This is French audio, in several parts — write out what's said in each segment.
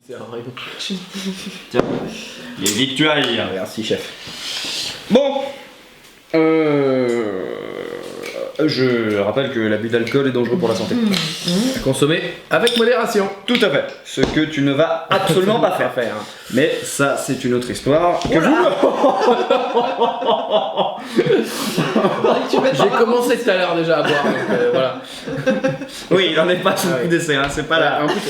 C'est un rayon. Tiens, les victuailles. Merci, chef. Bon, je rappelle que l'abus d'alcool est dangereux pour la santé. À consommer avec modération. Tout à fait. Ce que tu ne vas absolument pas faire. Mais ça, c'est une autre histoire. Que vous... J'ai commencé tout à l'heure déjà à boire, donc voilà. Oui, il en est pas sous le coup d'essai, hein, c'est pas là. En plus,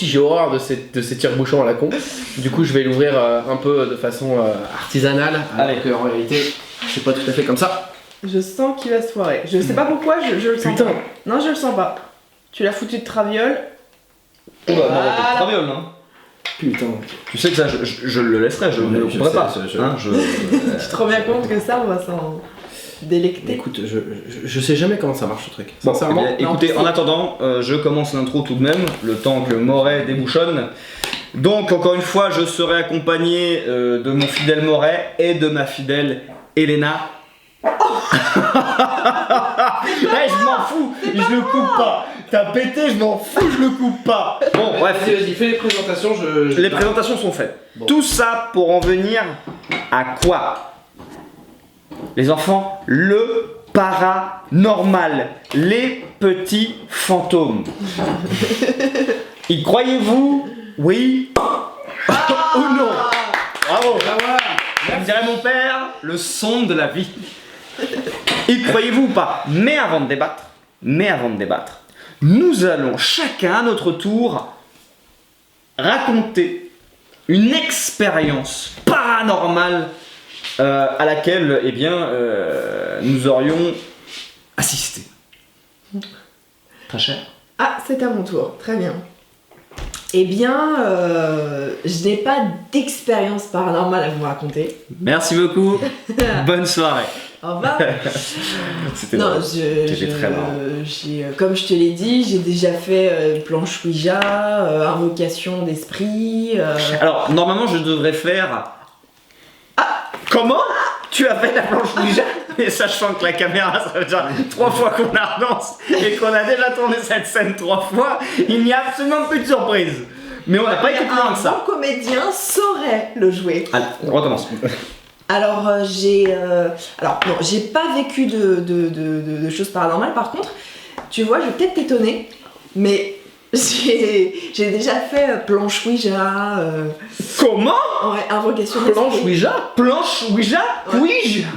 j'ai horreur de ces tire-bouchons à la con. Du coup, je vais l'ouvrir un peu de façon artisanale. Allez. Alors qu'en réalité, c'est pas tout à fait comme ça. Je sens qu'il va se foirer. Je sais pas pourquoi, je le sens Putain. pas. Non, je le sens pas. Tu l'as foutu de traviole. Oh bah, non, Voilà. traviole, hein. Putain. Tu sais que ça, je le laisserai, je ne le Je couperai sais, pas. Tu te rends bien compte que ça, on va s'en délecter. Écoute, je sais jamais comment ça marche ce truc. Bon, Sincèrement. eh bien, écoutez, en attendant, je commence l'intro tout de même, le temps que Moret débouchonne. Donc, encore une fois, je serai accompagné de mon fidèle Moret et de ma fidèle Elena. Hey, je m'en fous, je le coupe pas. T'as pété, je m'en fous, je le coupe pas. Bon, bref, Vas-y, fais les présentations. les présentations sont faites. Bon. Tout ça pour en venir à quoi? Les enfants, le paranormal, les petits fantômes. Y croyez-vous? Oui ou non? Bravo! Comme dirait mon père, le son de la vie. Y croyez-vous ou pas? Mais avant de débattre, nous allons chacun à notre tour raconter une expérience paranormale à laquelle eh bien, nous aurions assisté. Très cher. Ah, c'est à mon tour. Très bien. Eh bien, je n'ai pas d'expérience paranormale à vous raconter. Merci beaucoup. Bonne soirée. Au revoir. C'était Non, drôle. C'était très marrant. comme je te l'ai dit, j'ai déjà fait planche Ouija, invocation d'esprit. Alors, normalement, je devrais faire... Comment? Tu as fait la planche Ouija? Et sachant que la caméra, ça fait déjà 3 fois qu'on la relance et qu'on a déjà tourné cette scène 3 fois, il n'y a absolument plus de surprise. Mais on n'a pas été plus loin que Un ça. bon comédien saurait le jouer. Allez, on recommence. Alors, j'ai pas vécu de choses paranormales. Par contre, tu vois, je vais peut-être t'étonner, mais j'ai déjà fait planche Ouija, Comment? ouais, invocation Planche d'esprit. Ouija. Planche Ouija? Ouais. Ouija?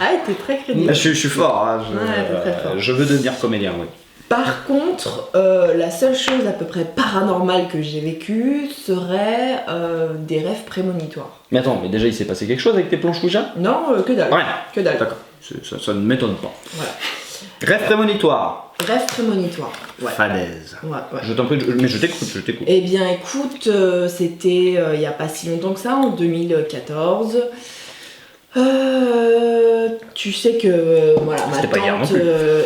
Ah, t'es très crédible. Je suis fort, hein, Ouais, t'es très fort. je veux devenir comédien, oui. Par contre, la seule chose à peu près paranormale que j'ai vécue serait des rêves prémonitoires. Mais attends, mais déjà il s'est passé quelque chose avec tes planches Ouija? Non, que dalle. Ouais, Que dalle. d'accord, ça ne m'étonne pas. Voilà. Rêve prémonitoire. Rêves prémonitoires. Ouais. Falaise. Ouais, ouais. Je t'en prie, mais je t'écoute. Eh bien écoute, c'était il n'y a pas si longtemps que ça, en 2014. Tu sais que voilà, ma C'était pas hier non tante plus.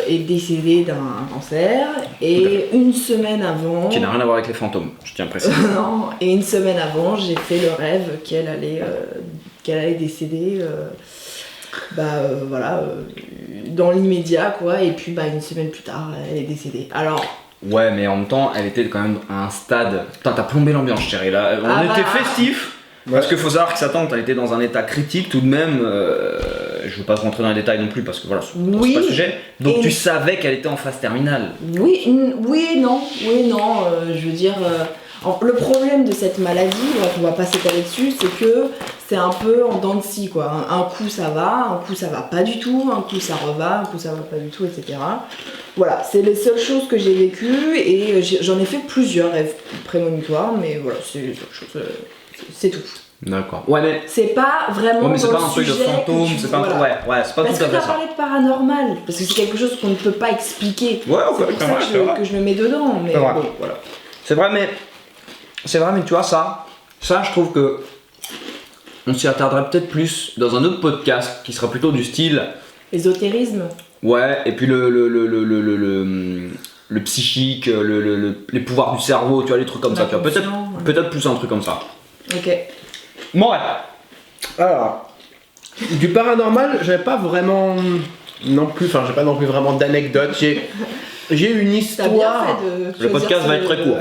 est décédée d'un cancer et une semaine avant... Qui n'a rien à voir avec les fantômes, je tiens à préciser. Non, et une semaine avant, j'ai fait le rêve qu'elle allait décéder dans l'immédiat quoi, et puis une semaine plus tard, elle est décédée. Alors... Ouais, mais en même temps, elle était quand même à un stade. Putain, t'as plombé l'ambiance, chérie, là. On Ah était bah. festif. Parce qu'il faut savoir que sa tante, elle était dans un état critique tout de même. Je veux pas rentrer dans les détails non plus parce que voilà, Oui. c'est pas le sujet. Donc Et- tu savais qu'elle était en phase terminale. Oui et non, je veux dire, le problème de cette maladie, bref, on va pas s'étaler dessus, c'est que c'est un peu en dents de scie quoi. Un coup ça va, un coup ça va pas du tout, un coup ça reva, un coup ça va pas du tout, etc. Voilà, c'est les seules choses que j'ai vécues et j'en ai fait plusieurs rêves prémonitoires, mais voilà, c'est les seules choses, c'est tout. D'accord. Ouais, mais. C'est pas vraiment. Ouais, mais c'est dans pas le un truc de sujet que fantôme, tu- c'est pas un voilà. truc. Ouais, c'est pas Parce tout à que fait t'as ça. parlé de paranormal, parce que c'est quelque chose qu'on ne peut pas expliquer. Ouais, ok, c'est pour ça c'est vrai, c'est vrai. que je me mets dedans, mais C'est vrai. bon, voilà. C'est vrai, mais tu vois, ça, je trouve que on s'y attarderait peut-être plus dans un autre podcast qui sera plutôt du style. Ésotérisme. Ouais, et puis le psychique, les pouvoirs du cerveau, tu vois, les trucs comme ça. Tu vois, L'inconscient, ouais. peut-être plus un truc comme ça. Ok. Bon, ouais. Alors, du paranormal, j'avais pas vraiment non plus, enfin j'ai pas non plus vraiment d'anecdotes. J'ai une T'as bien histoire. fait de Le choisir podcast va ce- être très court.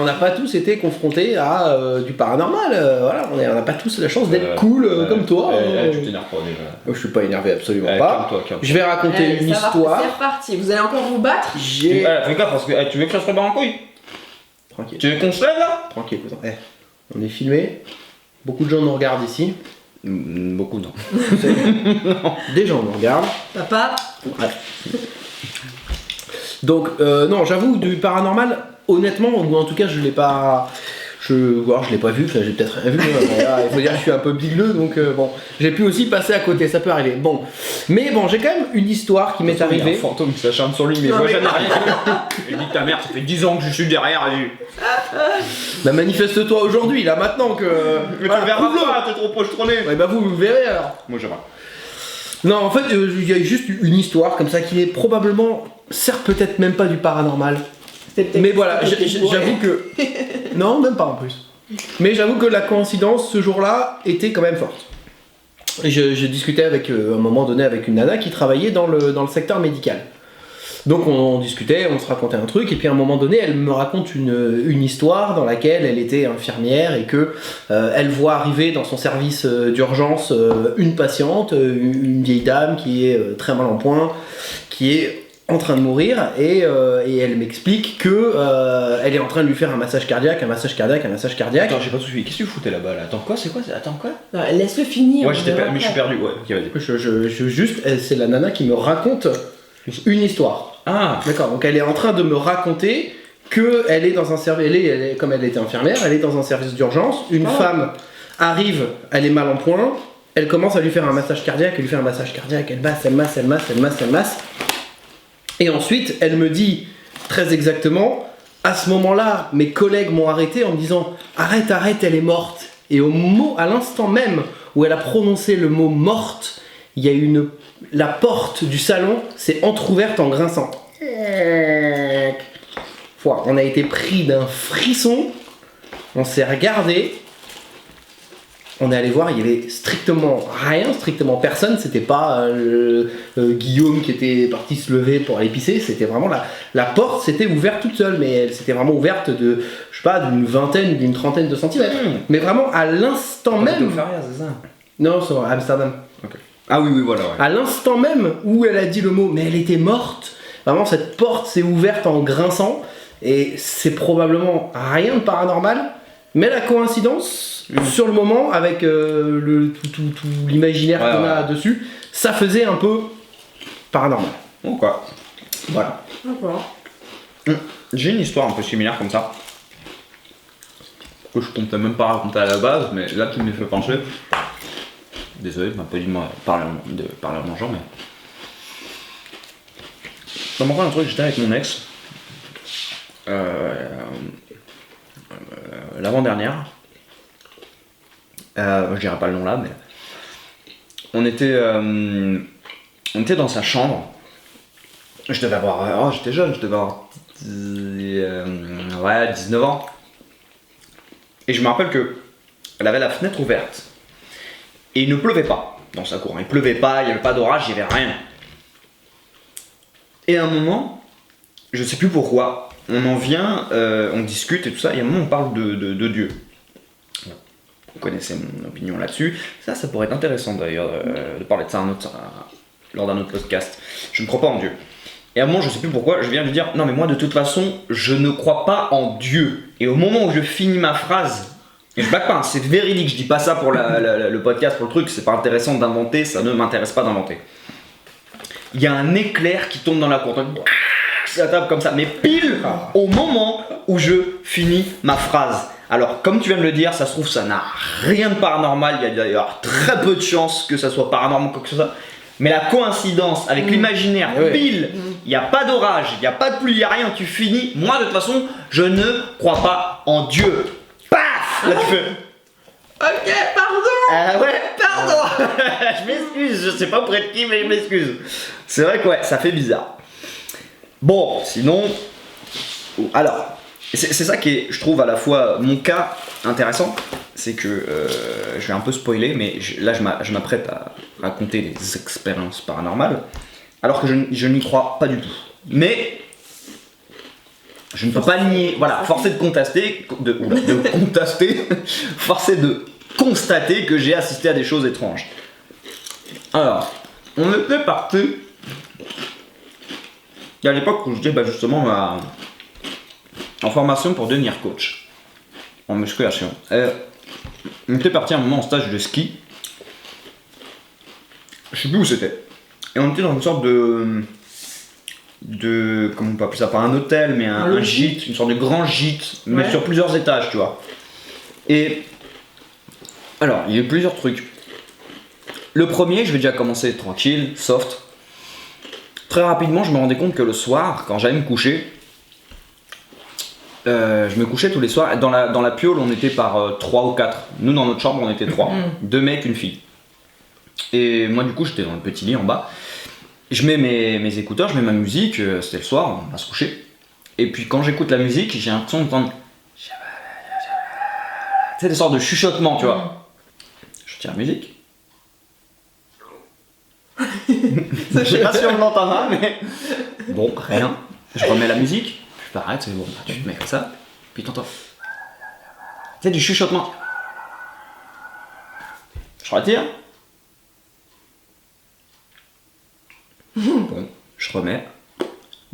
On n'a pas tous été confrontés à du paranormal. Voilà, on n'a pas tous la chance d'être cool comme toi. Tu t'énerves pas déjà. Je suis pas énervé, absolument pas. Calme-toi. Je vais raconter Allez, une ça va, histoire. C'est reparti. Vous allez encore vous battre? J'ai. Fais gaffe parce que tu veux que ça se prépare en couille. Tranquille, Tu veux qu'on se lève là? tranquille, cousin. On est filmé. Beaucoup de gens nous regardent ici. Beaucoup non. Des gens nous regardent. Papa, Ouais. Donc, non, j'avoue, du paranormal, honnêtement, ou en tout cas, je l'ai pas. Je l'ai pas vu, enfin, j'ai peut-être rien vu. Voilà, il faut dire que je suis un peu bigleux, donc bon, j'ai pu aussi passer à côté, ça peut arriver. Bon, mais bon, j'ai quand même une histoire qui m'est Il y a un arrivée. fantôme qui s'acharne sur lui, mais Non, moi mais- jamais rien. Il dit ta mère, ça fait 10 ans que je suis derrière. Bah, manifeste-toi aujourd'hui, là, maintenant que. Mais Voilà, tu verras prouve-le. pas, t'es trop pochetronné. Ouais, bah, vous verrez alors. Moi je vois. Non, en fait, il y a juste une histoire comme ça qui est probablement, certes, peut-être même pas du paranormal. c'est peut-être. Mais voilà, peut-être bourré. j'avoue que. Non, même pas en plus. Mais j'avoue que la coïncidence ce jour-là était quand même forte. Je discutais avec, à un moment donné avec une nana qui travaillait dans le secteur médical. Donc on discutait, on se racontait un truc, et puis à un moment donné, elle me raconte une histoire dans laquelle elle était infirmière et que elle voit arriver dans son service d'urgence une patiente, une vieille dame qui est très mal en point, qui est en train de mourir, et elle m'explique que elle est en train de lui faire un massage cardiaque. Attends, j'ai pas tout suivi. Qu'est-ce que tu foutais là-bas là? Attends quoi? C'est quoi? Attends quoi? Non, laisse-le finir. Ouais, on j'étais verra mais je suis après. perdu. Ouais, ok, vas-y. Juste, c'est la nana qui me raconte une histoire. Ah, D'accord, donc elle est en train de me raconter que elle est dans un service, comme elle était infirmière, elle est dans un service d'urgence, une femme arrive, elle est mal en point, elle commence à lui faire un massage cardiaque, elle masse, et ensuite elle me dit très exactement, à ce moment-là, mes collègues m'ont arrêté en me disant arrête, elle est morte, et à l'instant même où elle a prononcé le mot morte, il y a la porte du salon s'est entrouverte en grinçant. On a été pris d'un frisson, on s'est regardé, on est allé voir, il y avait strictement personne, c'était pas Guillaume qui était parti se lever pour aller pisser, c'était vraiment la porte s'était ouverte toute seule, mais elle s'était vraiment ouverte de, je sais pas, d'une vingtaine, d'une trentaine de centimètres. Mais vraiment à l'instant même. c'est ça. Non, c'est à Amsterdam. Ah oui, voilà. Ouais. À l'instant même où elle a dit le mot, mais elle était morte, vraiment cette porte s'est ouverte en grinçant, et c'est probablement rien de paranormal, mais la coïncidence, sur le moment, avec tout l'imaginaire Ouais, qu'on ouais. a dessus, ça faisait un peu paranormal. Bon quoi. Voilà. D'accord. J'ai une histoire un peu similaire comme ça. Que je comptais même pas raconter à la base, mais là tu me fait pencher. Désolé, je m'a pas dit de parler en mangeant, mais. Ça me rappelle un truc, j'étais avec mon ex. L'avant-dernière. Je dirais pas le nom là, mais. On était dans sa chambre. Je devais avoir. J'étais jeune, je devais avoir 19 ans. Et je me rappelle que elle avait la fenêtre ouverte. Et il ne pleuvait pas dans sa cour. Il pleuvait pas, il n'y avait pas d'orage, il n'y avait rien. Et à un moment, je sais plus pourquoi, on en vient, on discute et tout ça, et à un moment on parle de Dieu. Vous connaissez mon opinion là-dessus. Ça pourrait être intéressant d'ailleurs de parler de ça lors d'un autre podcast. Je ne crois pas en Dieu. Et à un moment, je sais plus pourquoi, je viens lui dire non mais moi de toute façon, je ne crois pas en Dieu. Et au moment où je finis ma phrase, et je blague pas, hein, c'est véridique, je dis pas ça pour le podcast, pour le truc, c'est pas intéressant d'inventer, ça ne m'intéresse pas d'inventer. Il y a un éclair qui tombe dans la cour, la table comme ça, mais pile au moment où je finis ma phrase. Alors, comme tu viens de le dire, ça se trouve, ça n'a rien de paranormal, il y a d'ailleurs très peu de chances que ça soit paranormal ou quoi que ce soit. Mais la coïncidence avec l'imaginaire, pile, il n'y a pas d'orage, il n'y a pas de pluie, il n'y a rien, tu finis. Moi, de toute façon, je ne crois pas en Dieu. Paf! Là, tu fais. Ok, pardon. Ah ouais, pardon. Je m'excuse, je sais pas auprès de qui, mais je m'excuse. C'est vrai que ouais, ça fait bizarre. Bon, sinon. Alors, c'est ça qui est, je trouve, à la fois mon cas intéressant. C'est que je vais un peu spoiler, mais là je m'apprête à raconter des expériences paranormales, alors que je n'y crois pas du tout. Mais Je ne peux pas nier, voilà, force est de contester, force est de constater que j'ai assisté à des choses étranges. Alors, on était parti. À l'époque où j'étais justement en formation pour devenir coach en musculation. On était parti à un moment en stage de ski. Je sais plus où c'était. Et on était dans une sorte de comment on peut appeler ça, pas un hôtel mais un gîte, une sorte de grand gîte, mais sur plusieurs étages, tu vois. Et alors, il y a eu plusieurs trucs. Le premier, je vais déjà commencer tranquille, soft. Très rapidement, je me rendais compte que le soir, quand j'allais me coucher, je me couchais tous les soirs. Dans la piole, on était par 3 ou 4. Nous, dans notre chambre, on était 3. 2 mecs, une fille. Et moi, du coup, j'étais dans le petit lit en bas. Je mets mes écouteurs, je mets ma musique, c'était le soir, on va se coucher. Et puis quand j'écoute la musique, j'ai l'impression d'entendre... Tu sais, des sortes de chuchotements, tu vois. Je tire la musique. Je sais pas si on l'entend là, mais... Bon, rien. Je remets la musique, puis pareil, c'est bon, tu te mets comme ça, puis t'entends... Tu sais, du chuchotement. Je retire. Bon, je remets. Au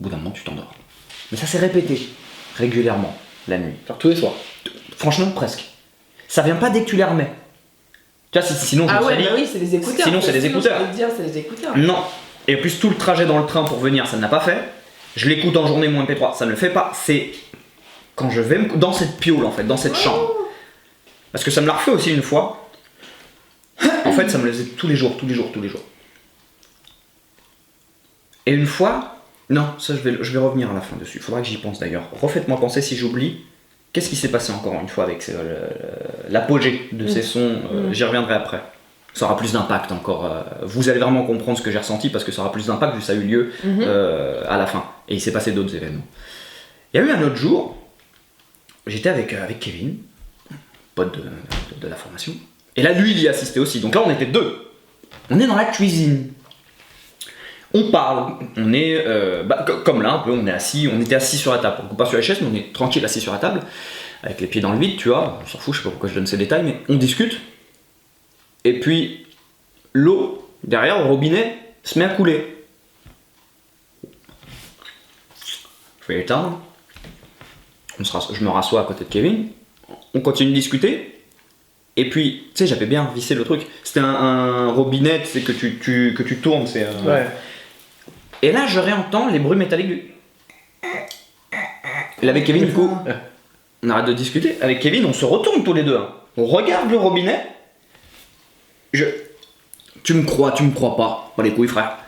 bout d'un moment, tu t'endors. Mais ça s'est répété régulièrement la nuit. Genre tous les soirs. Franchement, presque. Ça vient pas dès que tu les remets. Tu vois, sinon je me serais dit. Bah oui, c'est les écouteurs. Sinon, c'est les écouteurs. Je vais te dire, c'est les écouteurs. Non. Et en plus, tout le trajet dans le train pour venir, ça ne l'a pas fait. Je l'écoute en journée, mon MP3, ça ne le fait pas. C'est quand je vais dans cette piole, en fait, dans cette chambre. Parce que ça me l'a refait aussi une fois. En fait, ça me le faisait tous les jours. Et une fois, non, ça je vais revenir à la fin dessus, il faudra que j'y pense d'ailleurs. Refaites-moi penser si j'oublie, qu'est-ce qui s'est passé encore une fois avec l'apogée de ces sons, j'y reviendrai après. Ça aura plus d'impact encore, vous allez vraiment comprendre ce que j'ai ressenti parce que ça aura plus d'impact vu que ça a eu lieu à la fin. Et il s'est passé d'autres événements. Il y a eu un autre jour, j'étais avec Kevin, pote de la formation, et là lui il y assistait aussi, donc là on était 2. On est dans la cuisine. On parle, on est comme là un peu, on était assis sur la table, on pas sur la chaise mais on est tranquille assis sur la table, avec les pieds dans le vide, tu vois, on s'en fout, je sais pas pourquoi je donne ces détails, mais on discute, et puis l'eau derrière au robinet se met à couler. Je vais éteindre, je me rassois à côté de Kevin, on continue de discuter. Et puis, tu sais, j'avais bien vissé le truc. C'était un robinet, c'est que tu tournes. C'est, Ouais. Et là, je réentends les bruits métalliques du... Et là, avec Kevin, du coup, on arrête de discuter. Avec Kevin, on se retourne tous les deux. Hein. On regarde le robinet. Tu me crois pas. Pas les couilles, frère.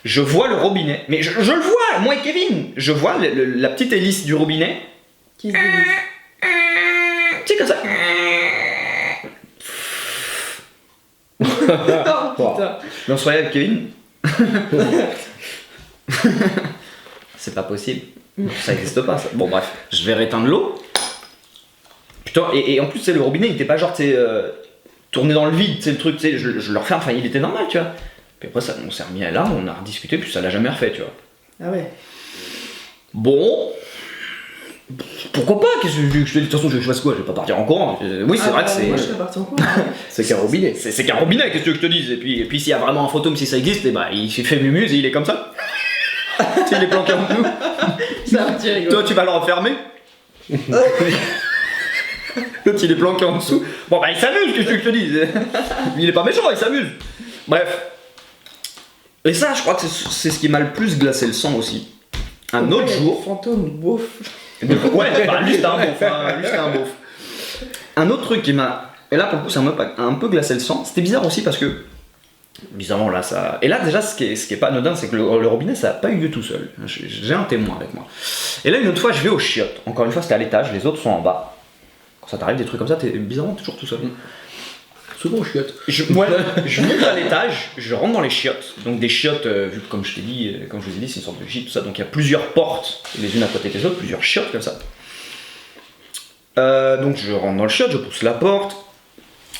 Je vois le robinet. Mais je le vois, moi et Kevin. Je vois la petite hélice du robinet. Qui se dévisse. Tu sais, comme ça. Oh putain. Mais on se voyait avec Kevin. C'est pas possible. Ça n'existe pas ça. Bon bref, je vais rééteindre l'eau. Putain, et en plus c'est le robinet, il était pas genre tourné dans le vide, c'est le truc, je le refais, enfin il était normal, tu vois. Puis après ça, on s'est remis là, on a rediscuté, puis ça l'a jamais refait, tu vois. Ah ouais. Bon. Pourquoi pas? Qu'est-ce que je te dis? De toute façon, je fasse quoi? Je vais pas partir en courant. Oui, c'est vrai que c'est. Moi je serais parti en cours. C'est qu'un robinet. C'est qu'un robinet, qu'est-ce que tu veux que je te dise? Et puis s'il y a vraiment un fantôme, si ça existe, et bah il fait mumuse et il est comme ça. Tu sais, il est planqué en dessous. C'est un petit rigolo. Toi, tu vas le refermer. L'autre, il est planqué en dessous. Bon, bah il s'amuse, qu'est-ce que je te dis? Il est pas méchant, il s'amuse. Bref. Et ça, je crois que c'est ce qui m'a le plus glacé le sang aussi. Un autre jour. Fantôme, beauf. Ouais, bah lui c'était un beauf, hein. Lui c'était un beauf. Un autre truc qui m'a... Et là pour le coup ça m'a un peu glacé le sang. C'était bizarre aussi parce que... Bizarrement là ça... Et là déjà ce qui est pas anodin c'est que le robinet ça a pas eu lieu tout seul. J'ai un témoin avec moi. Et là une autre fois je vais aux chiottes. Encore une fois c'était à l'étage, les autres sont en bas. Quand ça t'arrive des trucs comme ça t'es bizarrement toujours tout seul. Souvent aux chiottes. Je monte à l'étage, je rentre dans les chiottes. Donc des chiottes, vu que comme je vous ai dit, c'est une sorte de gîte, tout ça. Donc il y a plusieurs portes, les unes à côté des autres, plusieurs chiottes comme ça. Donc je rentre dans le chiotte, je pousse la porte,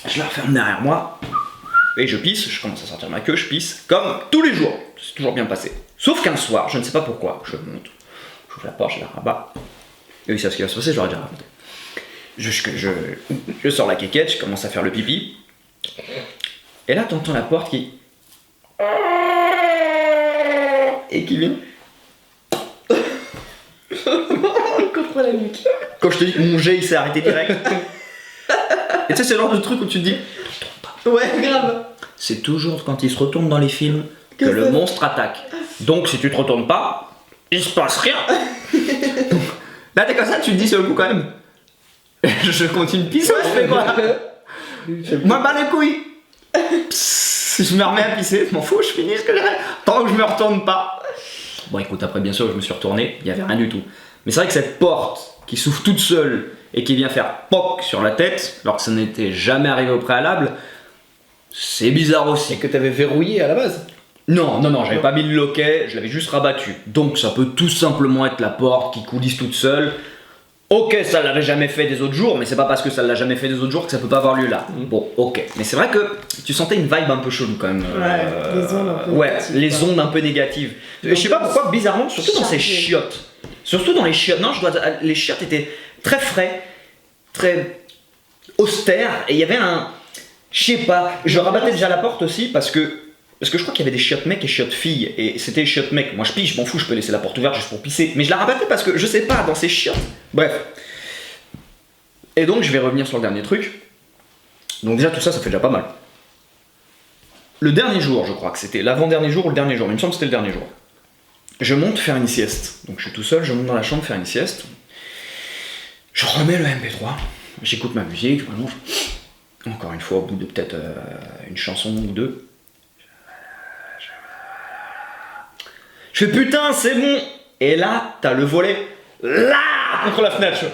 je la referme derrière moi, et je pisse, je commence à sortir ma queue, je pisse, comme tous les jours. C'est toujours bien passé. Sauf qu'un soir, je ne sais pas pourquoi, je monte, j'ouvre la porte, je la rabats, eux ils savent ce qui va se passer, je leur ai déjà raconté. Je sors la quéquette, je commence à faire le pipi. Et là, t'entends la porte qui. Et qui vient. Contre la nuque. Quand je te dis que mon jet il s'est arrêté direct. Et tu sais, c'est le genre de truc où tu te dis. Ouais, grave. C'est toujours quand il se retourne dans les films que Que le ça- monstre attaque. Donc si tu te retournes pas, il se passe rien. Là t'es comme ça, tu te dis sur le coup quand même. Je continue de pisser, je fais quoi? Moi bats les couilles. Psst, je me remets à pisser, je m'en fous, je finis ce que j'ai. Tant que je me retourne pas. Bon écoute, après bien sûr je me suis retourné, il y avait rien du tout. Mais c'est vrai que cette porte qui s'ouvre toute seule et qui vient faire POC sur la tête, alors que ça n'était jamais arrivé au préalable, c'est bizarre aussi. Et que t'avais verrouillé à la base. Non, j'avais pas mis le loquet, je l'avais juste rabattu. Donc ça peut tout simplement être la porte qui coulisse toute seule. Ok, ça l'avait jamais fait des autres jours, mais c'est pas parce que ça l'a jamais fait des autres jours que ça peut pas avoir lieu là. Bon, ok. Mais c'est vrai que tu sentais une vibe un peu chelou quand même. Les ondes un peu Ouais, négatives, les quoi. ondes un peu négatives. Je sais pas pourquoi, bizarrement, surtout dans ces Chargé. chiottes. Surtout dans les chiottes. Non, les chiottes étaient très frais, très austères, et il y avait un. Je sais pas, je rabattais déjà la porte aussi parce que je crois qu'il y avait des chiottes mecs et chiottes filles, et c'était les chiottes mecs. Moi je pisse, je m'en fous, je peux laisser la porte ouverte juste pour pisser. Mais je la rabattais parce que je sais pas, dans ces chiottes. Bref. Et donc je vais revenir sur le dernier truc. Donc déjà tout ça, ça fait déjà pas mal. Le dernier jour, je crois que c'était l'avant-dernier jour ou le dernier jour, mais il me semble que c'était le dernier jour. Je monte faire une sieste. Donc je suis tout seul, je monte dans la chambre faire une sieste. Je remets le MP3, j'écoute ma musique, vraiment. Encore une fois, au bout de peut-être une chanson ou deux. Je fais putain, c'est bon! Et là, t'as le volet là contre la fenêtre. Je fais,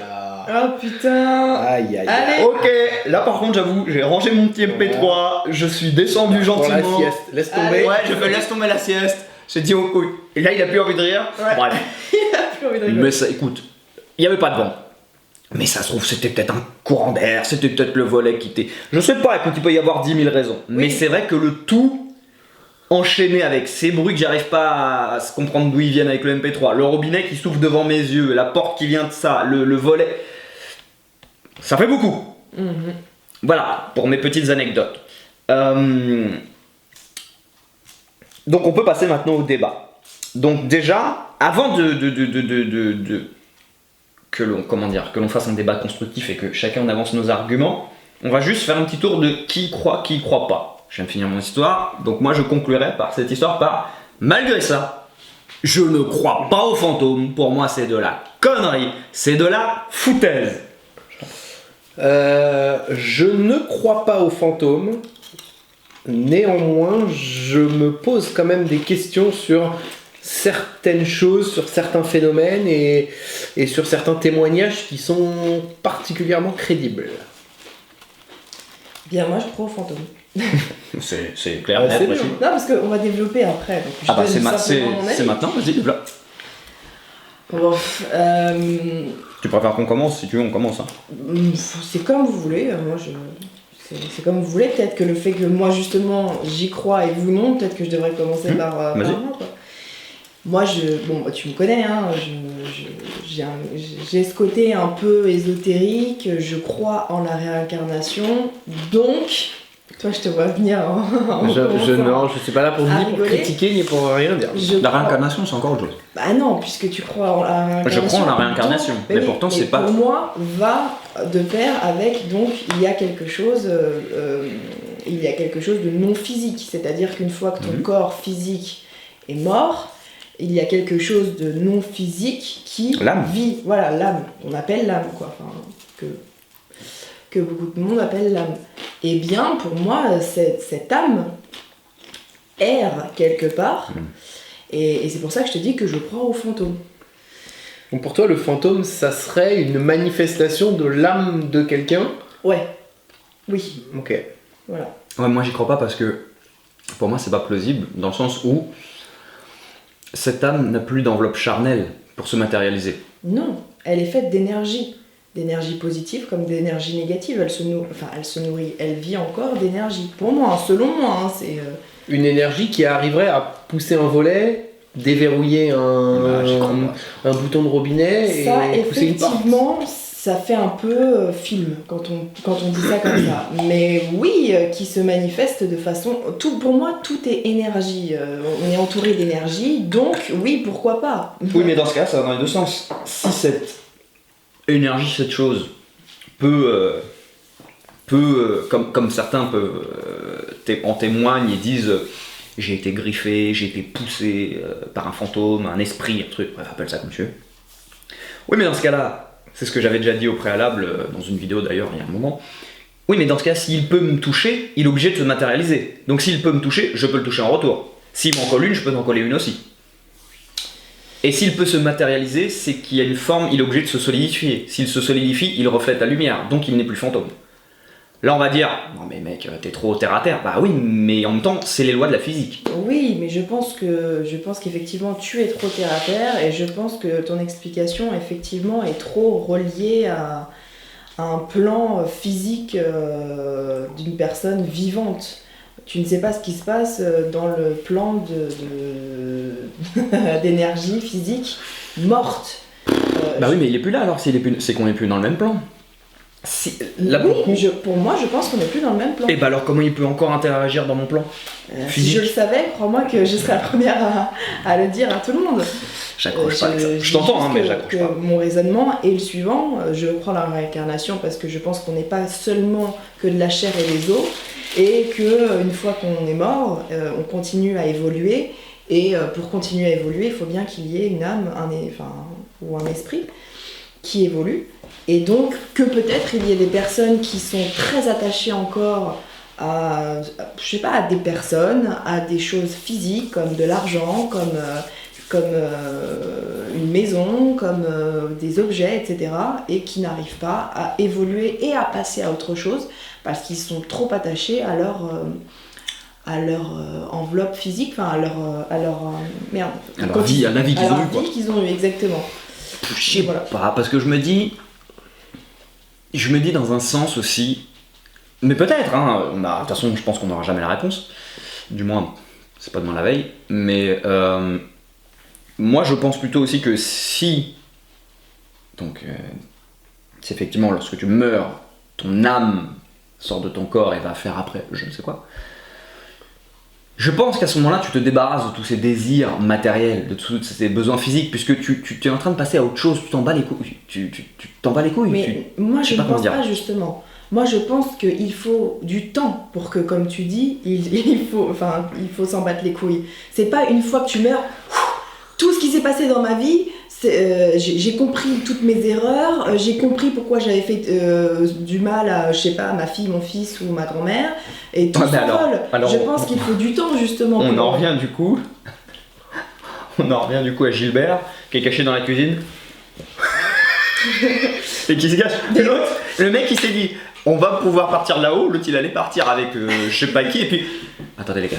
Oh putain. Aïe, aïe, aïe. Allez. ok, là par contre, j'avoue, j'ai rangé mon petit MP3, je suis descendu Pour la gentiment. sieste, laisse tomber. Allez. Ouais, je fais laisse tomber la sieste. J'ai dit oh, oui. Et là, il a plus envie de rire. Ouais. Bref. Il a plus envie de rigoler. Mais ça, écoute, il n'y avait pas de vent. Mais ça se trouve, c'était peut-être un courant d'air, c'était peut-être le volet qui était. Je sais pas, écoute, il peut y avoir 10 000 raisons. Mais Oui. c'est vrai que le tout, enchaîné avec ces bruits que j'arrive pas à se comprendre d'où ils viennent avec le MP3, le robinet qui s'ouvre devant mes yeux, la porte qui vient de ça, le volet. Ça fait beaucoup. Mhm. Voilà, pour mes petites anecdotes. Donc on peut passer maintenant au débat. Donc déjà, avant que l'on fasse un débat constructif et que chacun en avance nos arguments, on va juste faire un petit tour de qui croit pas. Je viens de finir mon histoire, donc moi je conclurai par cette histoire par malgré ça, je ne crois pas aux fantômes. Pour moi c'est de la connerie, c'est de la foutaise. Je ne crois pas aux fantômes. Néanmoins, je me pose quand même des questions sur certaines choses, sur certains phénomènes et sur certains témoignages qui sont particulièrement crédibles. Bien, moi je crois aux fantômes. C'est clair, Ah, c'est précis. bien. Non, parce qu'on va développer après. Donc je Ah bah donne simplement mon avis. c'est maintenant, vas-y, développe. Bon, Tu préfères qu'on commence? Si tu veux, on commence. Hein. c'est comme vous voulez. Moi, c'est comme vous voulez. Peut-être que le fait que moi, justement, j'y crois et vous non, peut-être que je devrais commencer par vas-y. moi. Quoi. Moi, bon, bah, tu me connais, hein, j'ai ce côté un peu ésotérique. Je crois en la réincarnation. Donc, toi, je te vois venir en Je suis pas là pour À ni pour rigoler. critiquer ni pour rien dire. La réincarnation, c'est encore autre chose. Bah non, puisque tu crois en la réincarnation. Je crois en la réincarnation, donc- mais oui, pourtant, c'est pas- Pour moi, va de pair avec, donc, il y a quelque chose de non physique. C'est-à-dire qu'une fois que ton Mhm. corps physique est mort, il y a quelque chose de non physique qui L'âme. vit. Voilà, l'âme. On appelle l'âme, quoi. Enfin, que beaucoup de monde appelle l'âme. Eh bien, pour moi, cette âme erre quelque part. Et c'est pour ça que je te dis que je crois aux fantômes. Donc pour toi, le fantôme, ça serait une manifestation de l'âme de quelqu'un. Ouais. Oui, Ok. voilà. Ouais, moi, j'y crois pas parce que pour moi, c'est pas plausible dans le sens où cette âme n'a plus d'enveloppe charnelle pour se matérialiser. Non, elle est faite d'énergie. D'énergie positive comme d'énergie négative. Elle se nourrit, elle vit encore d'énergie. Pour moi, hein, selon moi, hein, c'est... Une énergie qui arriverait à pousser un volet déverrouiller j'y crois pas. un bouton de robinet Ça, et pousser une porte. effectivement, ça fait un peu film quand on dit ça comme ça. Mais oui, qui se manifeste de façon... Pour moi, tout est énergie. On est entouré d'énergie, donc oui, pourquoi pas. Oui, mais dans ce cas, ça va dans les deux sens. Si cette énergie, cette chose, peut comme certains peuvent en témoignent et disent j'ai été griffé, j'ai été poussé par un fantôme, un esprit, un truc, appelle ça comme tu veux. Oui, mais dans ce cas-là, c'est ce que j'avais déjà dit au préalable, dans une vidéo d'ailleurs, il y a un moment. Oui, mais dans ce cas, s'il peut me toucher, il est obligé de se matérialiser. Donc s'il peut me toucher, je peux le toucher en retour. S'il m'en colle une, je peux en coller une aussi. Et s'il peut se matérialiser, c'est qu'il y a une forme, il est obligé de se solidifier. S'il se solidifie, il reflète la lumière, donc il n'est plus fantôme. Là, on va dire, non mais mec, t'es trop terre à terre. Bah oui, mais en même temps, c'est les lois de la physique. Oui, mais je pense qu'effectivement tu es trop terre à terre et je pense que ton explication effectivement est trop reliée à un plan physique d'une personne vivante. Tu ne sais pas ce qui se passe dans le plan d'énergie physique morte. Bah oui, mais il est plus là alors, c'est qu'on est plus dans le même plan. Là, oui, pour moi, je pense qu'on n'est plus dans le même plan. Et bah alors comment il peut encore interagir dans mon plan si je le savais, crois-moi que je serais la première à le dire à tout le monde. J'accroche pas. Je t'entends, hein, mais j'accroche pas. Mon raisonnement est le suivant. Je prends la réincarnation parce que je pense qu'on n'est pas seulement que de la chair et des os, et que une fois qu'on est mort, on continue à évoluer. Et pour continuer à évoluer, il faut bien qu'il y ait une âme, ou un esprit qui évolue. Et donc que peut-être il y ait des personnes qui sont très attachées encore à des personnes, à des choses physiques comme de l'argent, comme une maison, comme des objets, etc. et qui n'arrivent pas à évoluer et à passer à autre chose parce qu'ils sont trop attachés à leur enveloppe physique, à leur vie, à la vie qu'ils ont eue, quoi. qu'ils ont eu, exactement. Je sais pas, parce que je me dis dans un sens aussi, mais peut-être, hein, de toute façon je pense qu'on n'aura jamais la réponse, du moins c'est pas demain la veille, mais moi je pense plutôt aussi que si, donc c'est effectivement lorsque tu meurs, ton âme sort de ton corps et va faire après je ne sais quoi, je pense qu'à ce moment-là, tu te débarrasses de tous ces désirs matériels, de tous ces besoins physiques, puisque tu es en train de passer à autre chose, tu t'en bats les couilles. Tu t'en bats les couilles. Mais moi, je ne pense pas justement. Moi, je pense qu'il faut du temps pour que, comme tu dis, il faut s'en battre les couilles. C'est pas une fois que tu meurs, tout ce qui s'est passé dans ma vie, j'ai compris toutes mes erreurs, j'ai compris pourquoi j'avais fait du mal à, je sais pas, ma fille, mon fils ou ma grand-mère, et tout s'envole. Je pense qu'il faut du temps justement. On en revient du coup à Gilbert, qui est caché dans la cuisine, et qui se cache. L'autre, le mec il s'est dit, on va pouvoir partir de là-haut, l'autre il allait partir avec je sais pas qui, et puis... Attendez les gars,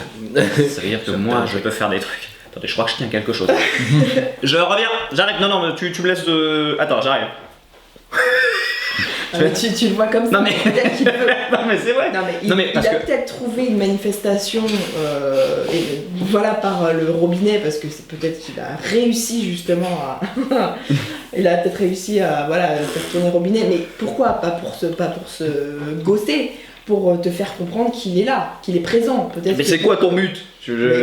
ça veut dire que moi je peux faire des trucs. Attendez, je crois que je tiens quelque chose. Je reviens, j'arrête. Non, mais tu me laisses de... Attends, j'arrive. Tu le vois comme ça. Non mais, peut-être qu'il peut... non, mais c'est vrai. Il a peut-être trouvé une manifestation par le robinet, parce que c'est peut-être qu'il a réussi justement à... il a peut-être réussi à faire tourner le robinet, mais pourquoi pas pour se gosser, pour te faire comprendre qu'il est là, qu'il est présent. Peut-être. Mais c'est quoi ton but?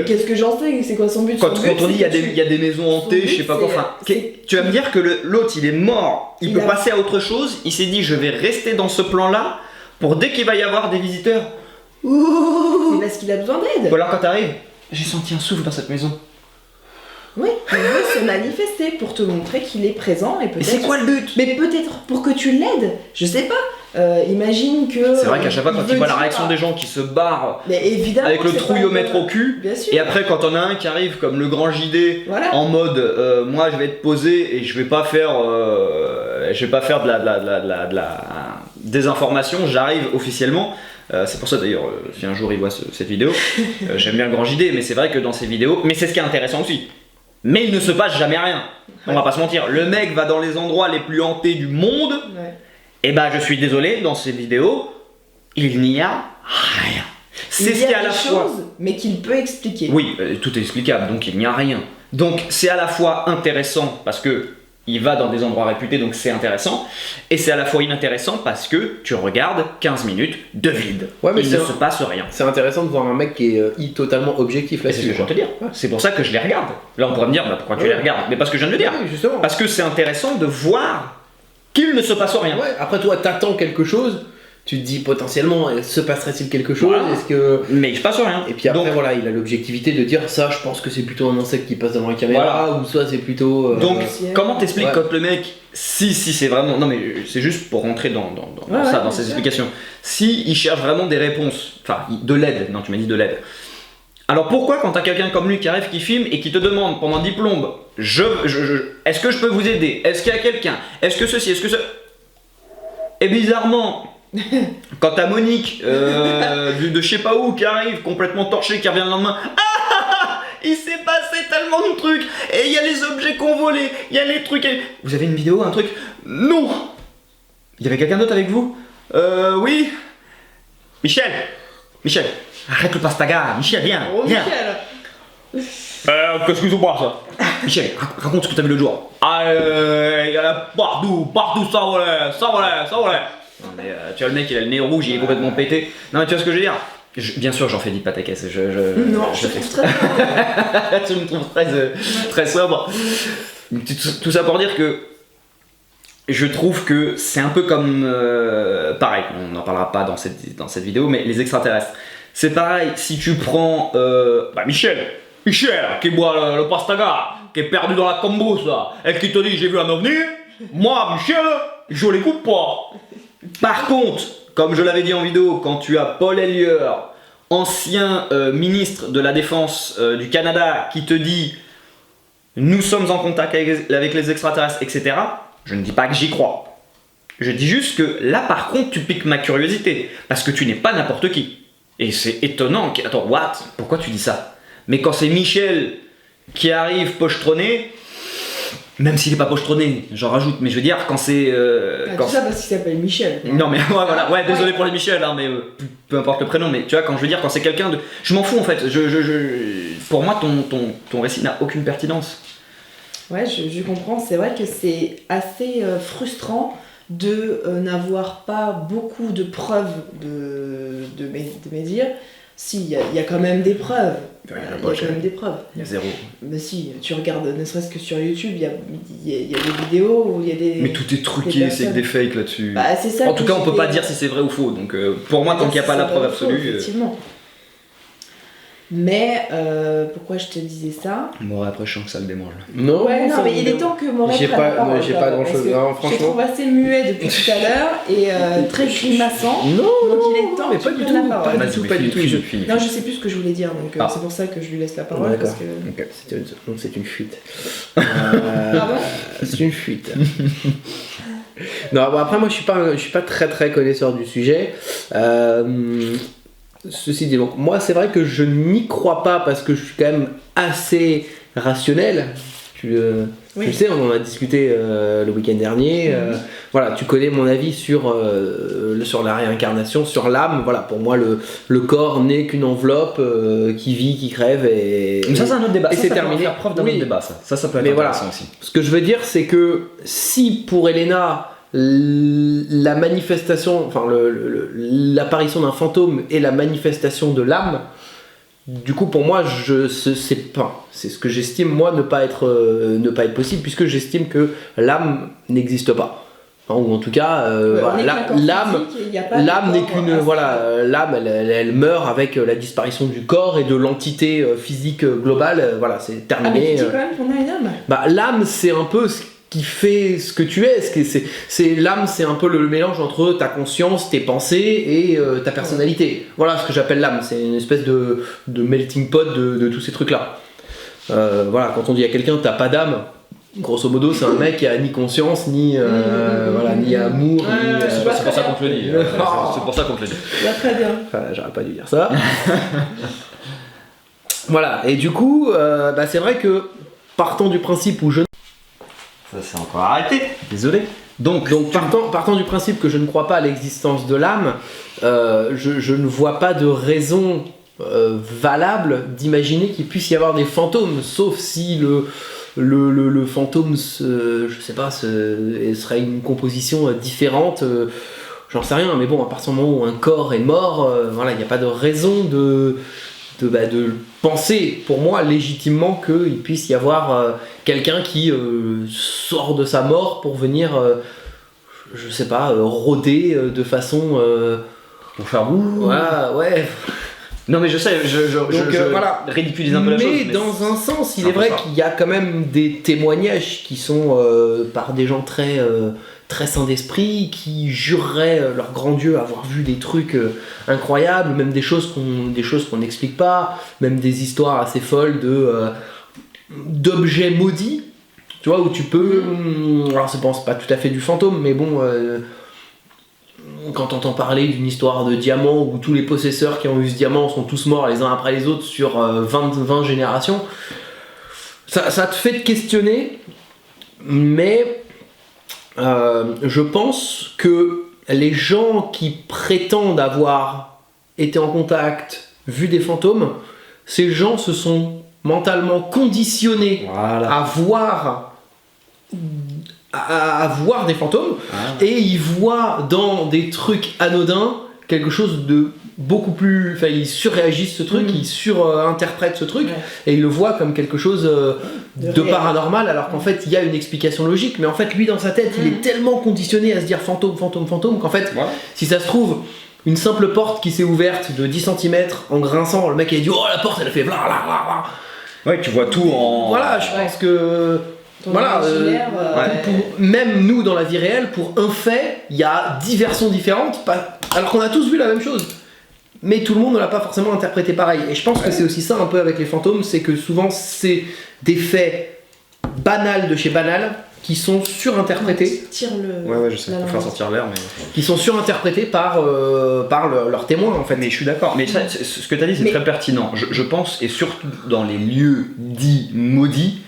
Qu'est-ce que j'en sais? C'est quoi son but? Quand on dit il y a des maisons hantées, je sais pas quoi. Enfin, tu vas me dire que l'autre il est mort, il peut passer à autre chose. Il s'est dit je vais rester dans ce plan-là pour dès qu'il va y avoir des visiteurs. Ouh, parce qu'il a besoin d'aide. Ou alors quand t'arrives, j'ai senti un souffle dans cette maison. Oui, il veut se manifester pour te montrer qu'il est présent et peut-être. Mais c'est quoi le but? Mais peut-être pour que tu l'aides, je sais pas. Imagine que. C'est vrai qu'à chaque fois, quand tu vois la réaction des gens qui se barrent avec le trouillomètre au cul, et après, quand on a un qui arrive comme le grand JD en mode moi je vais être posé et je vais pas faire de la désinformation, j'arrive officiellement. C'est pour ça d'ailleurs, si un jour il voit cette vidéo, j'aime bien le grand JD, mais c'est vrai que dans ces vidéos, mais c'est ce qui est intéressant aussi. Mais il ne se passe jamais rien. On va pas se mentir. Le mec va dans les endroits les plus hantés du monde. Et bah je suis désolé, dans ces vidéos, il n'y a rien. C'est ce qui est à la fois. Mais qu'il peut expliquer. Oui, tout est explicable, donc il n'y a rien. Donc c'est à la fois intéressant parce que il va dans des endroits réputés, donc c'est intéressant, et c'est à la fois inintéressant parce que tu regardes 15 minutes de vide. Ouais, mais il ne se passe rien. C'est intéressant de voir un mec qui est totalement objectif C'est ce là-dessus. que je viens de te dire. C'est pour ça que je les regarde. Là on pourrait me dire, bah, pourquoi tu les regardes? Mais parce que je viens de le dire. Oui, justement. Parce que c'est intéressant de voir qu'il ne se passe rien. Ouais, après toi, t'attends quelque chose, tu te dis potentiellement, se passerait-il quelque chose? Voilà. Est-ce que... Mais il se passe rien. Et puis après, Donc, voilà, il a l'objectivité de dire ça, je pense que c'est plutôt un insecte qui passe devant la caméra, ou soit c'est plutôt. Donc, comment t'expliques ouais. quand le mec, si c'est vraiment, non mais c'est juste pour rentrer dans ça, dans ces explications. Si il cherche vraiment des réponses, enfin de l'aide, non tu m'as dit de l'aide. Alors pourquoi quand t'as quelqu'un comme lui qui arrive, qui filme et qui te demande pendant 10 plombes, est-ce que je peux vous aider? Est-ce qu'il y a quelqu'un? Est-ce que ceci? Est-ce que ça? Et bizarrement. Quand t'as Monique de je sais pas où qui arrive complètement torchée, qui revient le lendemain, il s'est passé tellement de trucs, et il y a les objets qu'on volait, il y a les trucs. Vous avez une vidéo, un truc? Non. Il y avait quelqu'un d'autre avec vous? Oui. Michel, arrête le pastaga. Michel, viens, Oh, viens. Michel. Qu'est-ce que c'est pas ça? Michel, raconte ce que t'as vu l'autre jour. Il y en a partout, ça volait. Non mais tu vois le mec il a le nez rouge, il est complètement pété. Non mais tu vois ce que je veux dire? Bien sûr j'en fais des pataquès, Non, je trouve très bien. tu me trouves très sobre. Tout ça pour dire que je trouve que c'est un peu comme pareil, on n'en parlera pas dans cette vidéo, mais les extraterrestres. C'est pareil, si tu prends Michel qui boit le pastaga, qui est perdu dans la cambrousse là, et qui te dit j'ai vu un ovni, moi Michel, je l'écoute pas. Par contre, comme je l'avais dit en vidéo, quand tu as Paul Hellyer, ancien ministre de la Défense du Canada, qui te dit nous sommes en contact avec les extraterrestres, etc., je ne dis pas que j'y crois. Je dis juste que là, par contre, tu piques ma curiosité, parce que tu n'es pas n'importe qui. Et c'est étonnant. Attends, what? Pourquoi tu dis ça? Mais quand c'est Michel qui arrive pochetronné, même s'il n'est pas pochetronné, j'en rajoute, mais je veux dire, quand c'est. Tout ça parce qu'il s'appelle Michel. Non, mais voilà, ouais, désolé pour les Michel, hein, mais peu importe le prénom, mais tu vois, quand je veux dire, quand c'est quelqu'un de. Je m'en fous en fait, pour moi, ton récit n'a aucune pertinence. Ouais, je comprends. C'est vrai que c'est assez frustrant de n'avoir pas beaucoup de preuves de mes dires. Si, il y a quand même des preuves. Il y a quand même des preuves. Il y a zéro. Mais si, tu regardes, ne serait-ce que sur YouTube, il y a des vidéos où il y a des... Mais tout est truqué, c'est que des fakes là-dessus. Bah, c'est ça. En tout cas, on peut pas dire si c'est vrai ou faux. Donc pour moi, tant qu'il n'y a pas la preuve absolue... Effectivement. Mais pourquoi je te disais ça? Bon, après, je sens que ça me démange. Non, Ouais, non, mais il est temps que Moret J'ai prenne la pas, parole, j'ai quand pas même, grand chose. parce que Non, je te franchement. trouve assez muet depuis tout à l'heure et très grimaçant. Non, Donc il est non, temps mais que pas tu du prennes tout. la parole. Pas du tout, pas du tout. Non, je sais plus ce que je voulais dire, donc Ah. c'est pour ça que je lui laisse la parole. D'accord. Parce que... Ok, c'est une fuite. Pardon? C'est une fuite. Non, bon, après moi je suis pas très très connaisseur du sujet. Ceci dit, donc moi c'est vrai que je n'y crois pas parce que je suis quand même assez rationnel. Tu le sais, on en a discuté le week-end dernier. Voilà, tu connais mon avis sur la réincarnation, sur l'âme. Voilà, pour moi le corps n'est qu'une enveloppe qui vit, qui crève et. Mais ça, c'est un autre débat. Et Ça, c'est ça peut terminé. faire preuve d'un Oui. autre débat, ça. Ça peut être Mais voilà. intéressant aussi. Ce que je veux dire, c'est que si pour Elena, la manifestation, enfin l'apparition d'un fantôme est la manifestation de l'âme, du coup pour moi, c'est ce que j'estime moi ne pas être possible, puisque j'estime que l'âme n'existe pas. Hein, ou en tout cas, voilà, l'âme n'est qu'une l'âme elle meurt avec la disparition du corps et de l'entité physique globale. Voilà, c'est Ah, mais terminé. tu dis quand même qu'on a une âme. Bah, l'âme, c'est un peu ce qui fait ce que tu es. L'âme, c'est un peu le mélange entre ta conscience, tes pensées et ta personnalité. Voilà ce que j'appelle l'âme. C'est une espèce de melting pot de tous ces trucs-là. Voilà, quand on dit à quelqu'un t'as pas d'âme, grosso modo, c'est un mec qui a ni conscience, ni ni amour, ni. Je vois C'est pour ça qu'on te le dit. C'est pour ça qu'on te le dit. Ouais, très bien. Enfin, j'aurais pas dû dire ça. Voilà, et du coup, c'est vrai que partant du principe où je Ça, c'est encore arrêté. Désolé. Donc partant du principe que je ne crois pas à l'existence de l'âme, je ne vois pas de raison valable d'imaginer qu'il puisse y avoir des fantômes, sauf si le fantôme, je sais pas, serait une composition différente. J'en sais rien, mais bon, à partir du moment où un corps est mort, voilà, il n'y a pas de raison de penser, pour moi, légitimement qu'il puisse y avoir quelqu'un qui sort de sa mort pour venir, je sais pas, rôder de façon... Pour faire ouh. Ouais. Non mais je sais, je voilà. ridiculise un peu la chose. Mais dans un sens, il c'est est vrai ça. qu'il y a quand même des témoignages qui sont par des gens très sains d'esprit, qui jureraient leur grand Dieu avoir vu des trucs incroyables, même des choses qu'on n'explique pas, même des histoires assez folles d'objets maudits, tu vois, où tu peux... Alors c'est pas tout à fait du fantôme, mais bon... quand t'entends parler d'une histoire de diamant où tous les possesseurs qui ont eu ce diamant sont tous morts les uns après les autres sur 20 générations, ça te fait te questionner, mais je pense que les gens qui prétendent avoir été en contact, vu des fantômes, ces gens se sont mentalement conditionnés à voir des fantômes, et ils voient dans des trucs anodins quelque chose de beaucoup plus... Enfin, ils surréagissent ce truc, ils surinterprètent ce truc, et ils le voient comme quelque chose de paranormal, alors qu'en fait il y a une explication logique, mais en fait lui dans sa tête il est tellement conditionné à se dire fantôme qu'en fait si ça se trouve une simple porte qui s'est ouverte de 10 cm en grinçant, le mec il a dit oh la porte elle a fait bla bla bla bla. Ouais, tu vois tout en... Voilà, je pense que... Voilà, même nous dans la vie réelle, pour un fait, il y a 10 versions différentes, alors qu'on a tous vu la même chose. Mais tout le monde ne l'a pas forcément interprété pareil. Et je pense que c'est aussi ça un peu avec les fantômes, c'est que souvent c'est des faits banals de chez banal qui sont surinterprétés. Ouais, je sais, pour faire sortir l'air, mais... Qui sont surinterprétés par leurs témoins en fait. Mais je suis d'accord, mais ça, ce que tu as dit c'est très pertinent. Je pense, et surtout dans les lieux dits maudits,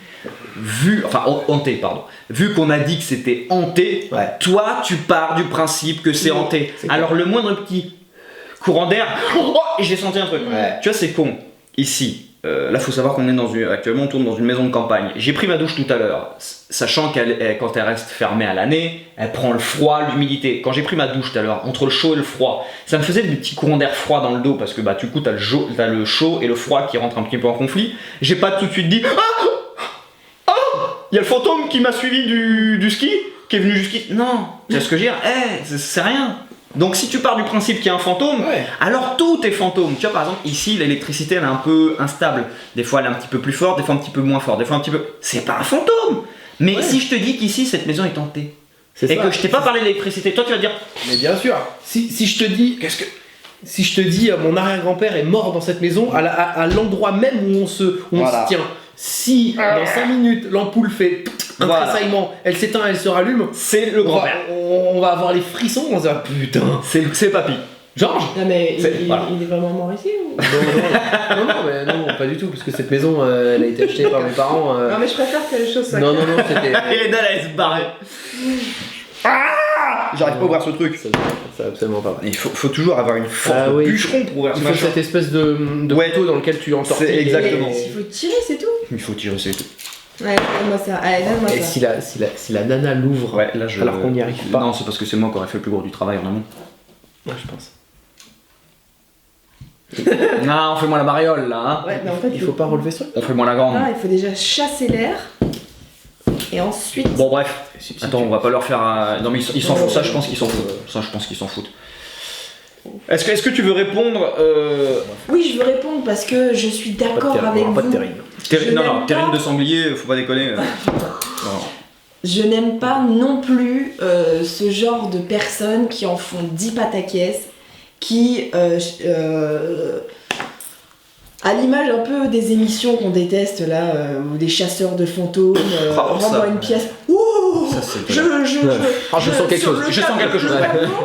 hanté, pardon. Vu qu'on a dit que c'était hanté, toi tu pars du principe que c'est hanté. Alors le moindre petit courant d'air, j'ai senti un truc. Tu vois, c'est con. Ici, là faut savoir qu'on est actuellement on tourne dans une maison de campagne. J'ai pris ma douche tout à l'heure, sachant quand elle reste fermée à l'année, elle prend le froid, l'humidité. Quand j'ai pris ma douche tout à l'heure, entre le chaud et le froid, ça me faisait des petits courants d'air froid dans le dos parce que du coup t'as le chaud et le froid qui rentrent un petit peu en conflit. J'ai pas tout de suite dit il y a le fantôme qui m'a suivi du ski, qui est venu jusqu'ici. Non, c'est ce que je veux dire, c'est rien. Donc si tu pars du principe qu'il y a un fantôme, alors tout est fantôme. Tu vois, par exemple, ici, l'électricité, elle est un peu instable. Des fois, elle est un petit peu plus forte, des fois un petit peu moins forte, des fois un petit peu... C'est pas un fantôme. Mais si je te dis qu'ici, cette maison est hantée, et que je t'ai pas parlé d'électricité, toi, tu vas dire... Mais bien sûr, si je te dis... Si je te dis, mon arrière-grand-père est mort dans cette maison, à l'endroit même où on se tient, si dans 5 minutes l'ampoule fait un tressaillement, elle s'éteint, elle se rallume, c'est le grand-père. On va avoir les frissons, on se dit putain, c'est papy. Georges. Non mais il est vraiment mort ici ou... non, pas du tout, parce que cette maison, elle a été achetée par mes parents. Non mais je préfère que les choses soient Non, c'était... Et les dalles, elles se barraient. J'arrive pas à ouvrir ce truc. C'est absolument pas vrai. Il faut toujours avoir une force de bûcheron pour ouvrir ce machin. Il faut cette espèce de couteau dans lequel tu entortilles. C'est exactement. Il faut tirer, c'est tout. Il faut tirer, c'est tout. Ouais, donne-moi ça. Allez, donne-moi et ça. Si la nana l'ouvre, alors qu'on n'y arrive pas. Non, c'est parce que c'est moi qui aurais fait le plus gros du travail en amont. Ouais, je pense. Non, fais-moi la mariole là. Hein. Ouais, mais en fait, il faut pas relever ça. On fait-moi la grande. Ah, il faut déjà chasser l'air. Et ensuite. Bon, bref. Attends, on va pas leur faire. Non, mais ils s'en foutent. Ça, je pense qu'ils s'en foutent. Est-ce que tu veux répondre Oui, je veux répondre parce que je suis d'accord avec vous. Pas de terrine. Non, terrine de sanglier, faut pas déconner. Je n'aime pas non plus ce genre de personnes qui en font 10 pataquès, qui, à l'image un peu des émissions qu'on déteste là, ou des chasseurs de fantômes, rentrent dans une pièce. Je sens quelque chose.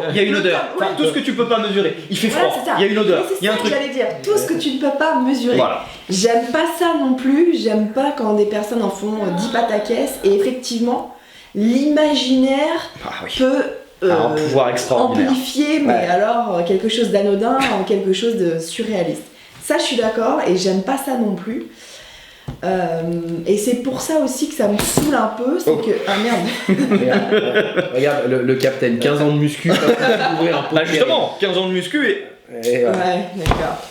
Il y a une odeur. Enfin, tout ce que tu peux pas mesurer. Il fait froid. Il y a une odeur. Il y a un truc. J'allais dire. Tout ce que tu ne peux pas mesurer. Voilà. J'aime pas ça non plus. J'aime pas quand des personnes en font 10 pataquès. Et effectivement, l'imaginaire peut un pouvoir extraordinaire. amplifier, mais alors quelque chose d'anodin en quelque chose de surréaliste. Ça, je suis d'accord, et j'aime pas ça non plus. Et c'est pour ça aussi que ça me saoule un peu, c'est que... Ah merde. Regarde le capitaine, 15 ans de muscu, pas pour ouvrir un pot. Bah justement, 15 ans de muscu et... Et voilà. Ouais, d'accord.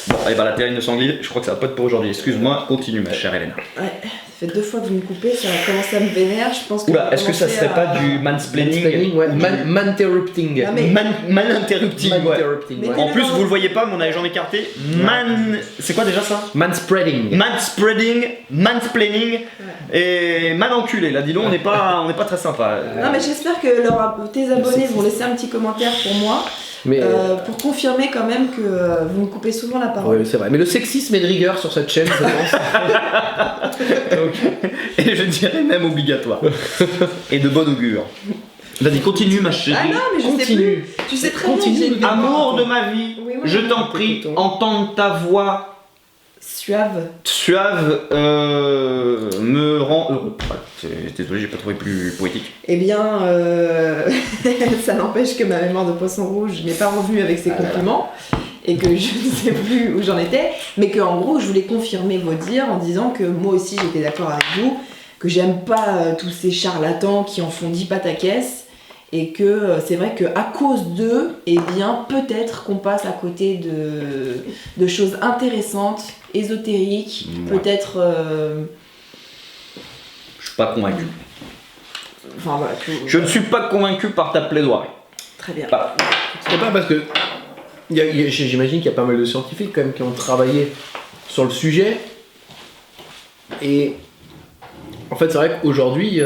Bon, et bah la terrine de sanglier, je crois que ça va pas être pour aujourd'hui. Excuse-moi, continue ma chère Hélène. Ouais, ça fait 2 fois que vous me coupez, ça commence à me vénère, je pense que... Oula, est-ce que ça serait pas du mansplaining Ouais, man-interrupting. Ah, mais- Man-interrupting, ouais. Man-interrupting, Mais ouais. En plus, vous le voyez pas, mais on a les jambes écartées. C'est quoi déjà ça? Man-spreading. Man-spreading, mansplaining et man-enculé. Là, dis donc, on n'est pas très sympa. Non mais j'espère que tes abonnés vont laisser un petit commentaire pour moi, Mais pour confirmer quand même que vous me coupez souvent la parole. oui, c'est vrai. Mais le sexisme est de rigueur sur cette chaîne, je pense. Et je dirais même obligatoire. Et de bon augure. Vas-y, continue ma chérie. Ah non mais je sais Continue. plus, tu sais très bien Continue que j'ai de une dire- Amour de ma vie, Oui, oui. je t'en prie, Écoutons. entendre ta voix suave. suave me rend heureux. Désolé, j'ai pas trouvé plus poétique. Eh bien, ça n'empêche que ma mémoire de poisson rouge n'est pas revenue avec ses compliments et que je ne sais plus où j'en étais, mais qu'en gros, je voulais confirmer vos dires en disant que moi aussi j'étais d'accord avec vous, que j'aime pas tous ces charlatans qui en font 10 pataquès et que c'est vrai qu'à cause d'eux, eh bien, peut-être qu'on passe à côté de choses intéressantes, ésotériques, Ouais. peut-être. Je suis pas convaincu. Enfin voilà. Je ne suis pas convaincu par ta plaidoirie. Très bien. Pas. C'est pas parce que. J'imagine qu'il y a pas mal de scientifiques quand même qui ont travaillé sur le sujet. Et. En fait, c'est vrai qu'aujourd'hui,